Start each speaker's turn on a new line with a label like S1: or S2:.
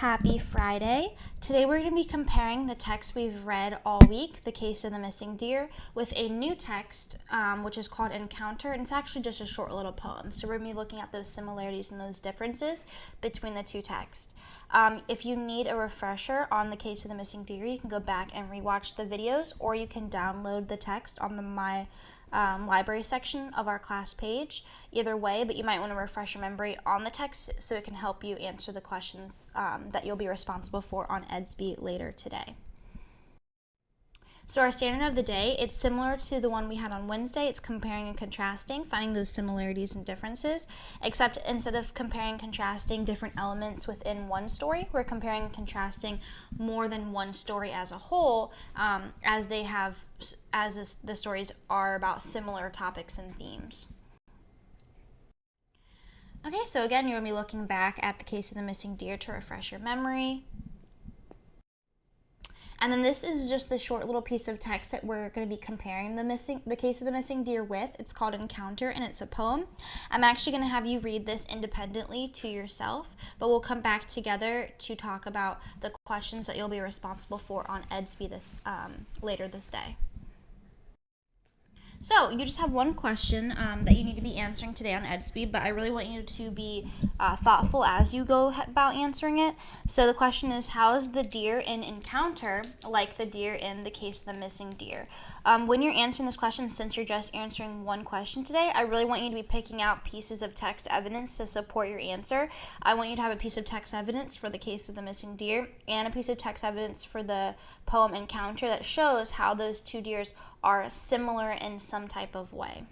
S1: Happy Friday. Today we're going to be comparing the text we've read all week, The Case of the Missing Deer, with a new text, which is called Encounter, and it's actually just a short little poem. So we're going to be looking at those similarities and those differences between the two texts. If you need a refresher on The Case of the Missing Deer, you can go back and rewatch the videos, or you can download the text on the My library section of our class page. Either way, but you might want to refresh your memory on the text so it can help you answer the questions that you'll be responsible for on EDSB later today. So our standard of the day, it's similar to the one we had on Wednesday. It's comparing and contrasting, finding those similarities and differences, except instead of comparing and contrasting different elements within one story, we're comparing and contrasting more than one story as a whole, the stories are about similar topics and themes. Okay, so again, you're going to be looking back at The Case of the Missing Deer to refresh your memory. And then this is just the short little piece of text that we're going to be comparing the Case of the Missing Deer with. It's called Encounter, and it's a poem. I'm actually going to have you read this independently to yourself, but we'll come back together to talk about the questions that you'll be responsible for on EDSB later this day. So you just have one question that you need to be answering today on EDSB, but I really want you to be thoughtful as you go about answering it. So the question is, how is the deer in Encounter like the deer in The Case of the Missing Deer? When you're answering this question, since you're just answering one question today, I really want you to be picking out pieces of text evidence to support your answer. I want you to have a piece of text evidence for The Case of the Missing Deer and a piece of text evidence for the poem Encounter that shows how those two deers are similar in some type of way.